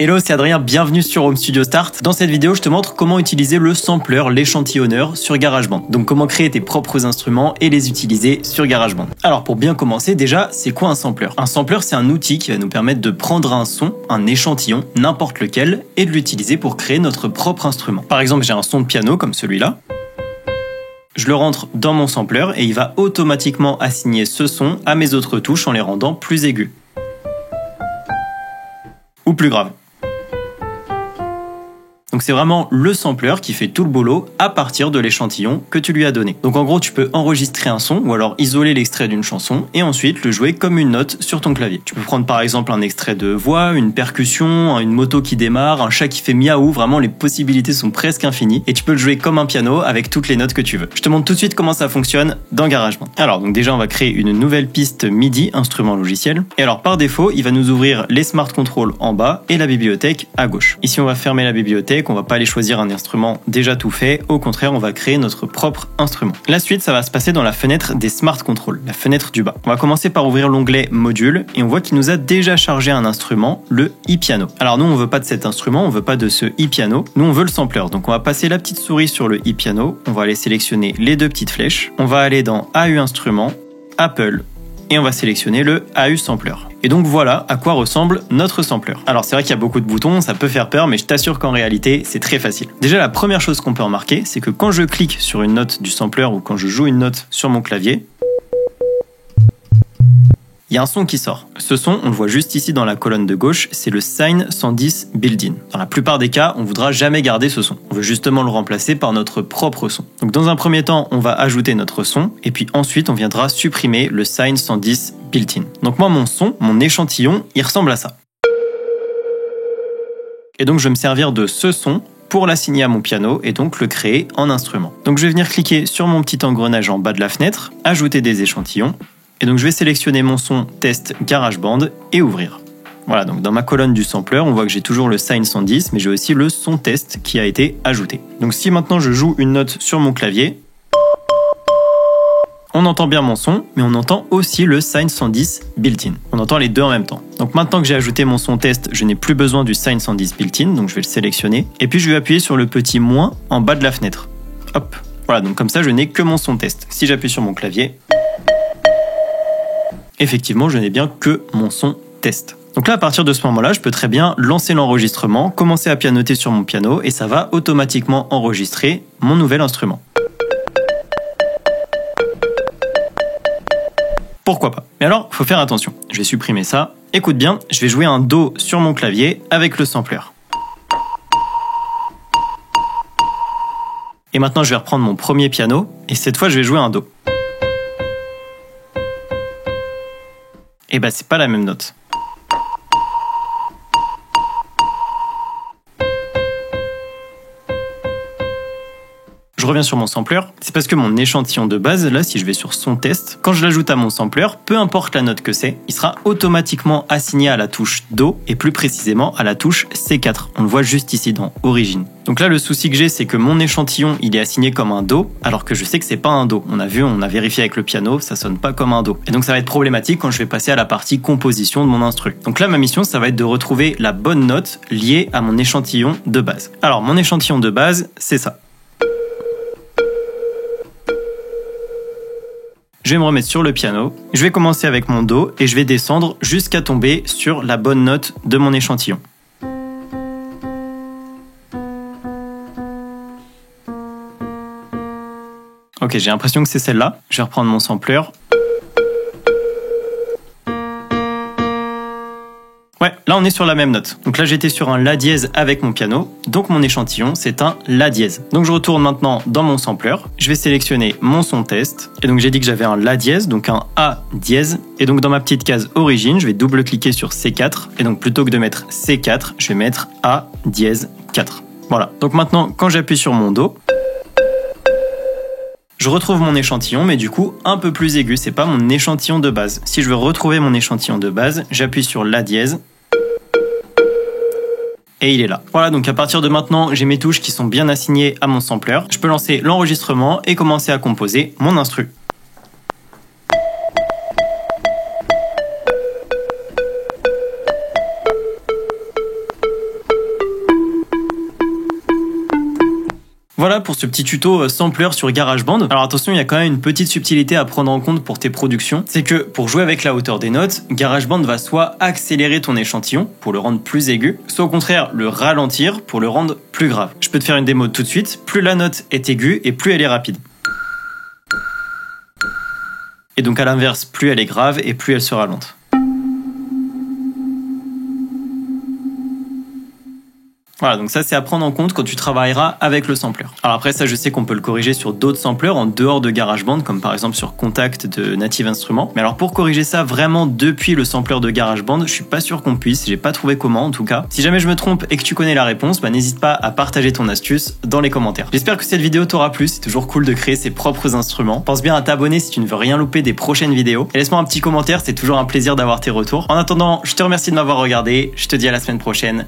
Hello, c'est Adrien, bienvenue sur Home Studio Start. Dans cette vidéo, je te montre comment utiliser le sampler, l'échantillonneur sur GarageBand. Donc comment créer tes propres instruments et les utiliser sur GarageBand. Alors pour bien commencer, déjà, c'est quoi un sampler? Un sampler, c'est un outil qui va nous permettre de prendre un son, un échantillon, n'importe lequel, et de l'utiliser pour créer notre propre instrument. Par exemple, j'ai un son de piano comme celui-là. Je le rentre dans mon sampler et il va automatiquement assigner ce son à mes autres touches en les rendant plus aigus. Ou plus graves. Donc c'est vraiment le sampler qui fait tout le boulot à partir de l'échantillon que tu lui as donné. Donc en gros, tu peux enregistrer un son ou alors isoler l'extrait d'une chanson et ensuite le jouer comme une note sur ton clavier. Tu peux prendre par exemple un extrait de voix, une percussion, une moto qui démarre, un chat qui fait miaou, vraiment les possibilités sont presque infinies et tu peux le jouer comme un piano avec toutes les notes que tu veux. Je te montre tout de suite comment ça fonctionne dans GarageBand. Alors donc déjà on va créer une nouvelle piste MIDI, instrument logiciel. Et alors par défaut, il va nous ouvrir les Smart Control en bas et la bibliothèque à gauche. Ici on va fermer la bibliothèque. On va pas aller choisir un instrument déjà tout fait, au contraire on va créer notre propre instrument. La suite ça va se passer dans la fenêtre des Smart Control, la fenêtre du bas. On va commencer par ouvrir l'onglet Module et on voit qu'il nous a déjà chargé un instrument, le e-piano. Alors nous on veut pas de cet instrument, on veut pas de ce e-piano, nous on veut le sampler. Donc on va passer la petite souris sur le e-piano, on va aller sélectionner les deux petites flèches, on va aller dans AU Instrument, Apple, et on va sélectionner le AU Sampler. Et donc voilà à quoi ressemble notre sampler. Alors c'est vrai qu'il y a beaucoup de boutons, ça peut faire peur, mais je t'assure qu'en réalité, c'est très facile. Déjà, la première chose qu'on peut remarquer, c'est que quand je clique sur une note du sampler ou quand je joue une note sur mon clavier, il y a un son qui sort. Ce son, on le voit juste ici dans la colonne de gauche, c'est le Sine 110 built-in. Dans la plupart des cas, on voudra jamais garder ce son. On veut justement le remplacer par notre propre son. Donc dans un premier temps, on va ajouter notre son, et puis ensuite, on viendra supprimer le Sine 110 built-in. Donc moi, mon son, mon échantillon, il ressemble à ça. Et donc je vais me servir de ce son pour l'assigner à mon piano et donc le créer en instrument. Donc je vais venir cliquer sur mon petit engrenage en bas de la fenêtre, ajouter des échantillons, et donc je vais sélectionner mon son test GarageBand et ouvrir. Voilà, donc dans ma colonne du sampler, on voit que j'ai toujours le Sine 110, mais j'ai aussi le son test qui a été ajouté. Donc si maintenant je joue une note sur mon clavier, on entend bien mon son, mais on entend aussi le Sine 110 built-in. On entend les deux en même temps. Donc maintenant que j'ai ajouté mon son test, je n'ai plus besoin du Sine 110 built-in, donc je vais le sélectionner. Et puis je vais appuyer sur le petit moins en bas de la fenêtre. Hop, voilà, donc comme ça je n'ai que mon son test. Si j'appuie sur mon clavier, effectivement, je n'ai bien que mon son test. Donc là, à partir de ce moment-là, je peux très bien lancer l'enregistrement, commencer à pianoter sur mon piano et ça va automatiquement enregistrer mon nouvel instrument. Pourquoi pas? Mais alors, il faut faire attention. Je vais supprimer ça. Écoute bien, je vais jouer un Do sur mon clavier avec le sampler. Et maintenant, je vais reprendre mon premier piano et cette fois, je vais jouer un Do. Et bah c'est pas la même note. Je reviens sur mon sampler, c'est parce que mon échantillon de base, là si je vais sur son test, quand je l'ajoute à mon sampler, peu importe la note que c'est, il sera automatiquement assigné à la touche Do et plus précisément à la touche C4. On le voit juste ici dans Origine. Donc là le souci que j'ai c'est que mon échantillon il est assigné comme un Do alors que je sais que c'est pas un Do. On a vérifié avec le piano, ça sonne pas comme un Do. Et donc ça va être problématique quand je vais passer à la partie composition de mon instru. Donc là ma mission ça va être de retrouver la bonne note liée à mon échantillon de base. Alors mon échantillon de base c'est ça. Je vais me remettre sur le piano, je vais commencer avec mon Do et je vais descendre jusqu'à tomber sur la bonne note de mon échantillon. Ok, j'ai l'impression que c'est celle-là. Je vais reprendre mon sampler. Ouais, là on est sur la même note. Donc là j'étais sur un La dièse avec mon piano, donc mon échantillon c'est un La dièse. Donc je retourne maintenant dans mon sampler, je vais sélectionner mon son test, et donc j'ai dit que j'avais un La dièse, donc un A dièse, et donc dans ma petite case origine, je vais double-cliquer sur C4, et donc plutôt que de mettre C4, je vais mettre A dièse 4. Voilà, donc maintenant quand j'appuie sur mon Do, je retrouve mon échantillon, mais du coup un peu plus aigu, c'est pas mon échantillon de base. Si je veux retrouver mon échantillon de base, j'appuie sur La dièse, et il est là. Voilà, donc à partir de maintenant, j'ai mes touches qui sont bien assignées à mon sampler. Je peux lancer l'enregistrement et commencer à composer mon instru. Voilà pour ce petit tuto sampler sur GarageBand. Alors attention, il y a quand même une petite subtilité à prendre en compte pour tes productions. C'est que pour jouer avec la hauteur des notes, GarageBand va soit accélérer ton échantillon pour le rendre plus aigu, soit au contraire le ralentir pour le rendre plus grave. Je peux te faire une démo tout de suite. Plus la note est aiguë et plus elle est rapide. Et donc à l'inverse, plus elle est grave et plus elle sera lente. Voilà, donc ça c'est à prendre en compte quand tu travailleras avec le sampler. Alors après ça, je sais qu'on peut le corriger sur d'autres samplers en dehors de GarageBand, comme par exemple sur Kontakt de Native Instruments. Mais alors pour corriger ça vraiment depuis le sampler de GarageBand, je suis pas sûr qu'on puisse, j'ai pas trouvé comment en tout cas. Si jamais je me trompe et que tu connais la réponse, n'hésite pas à partager ton astuce dans les commentaires. J'espère que cette vidéo t'aura plu, c'est toujours cool de créer ses propres instruments. Pense bien à t'abonner si tu ne veux rien louper des prochaines vidéos. Et laisse-moi un petit commentaire, c'est toujours un plaisir d'avoir tes retours. En attendant, je te remercie de m'avoir regardé, je te dis à la semaine prochaine.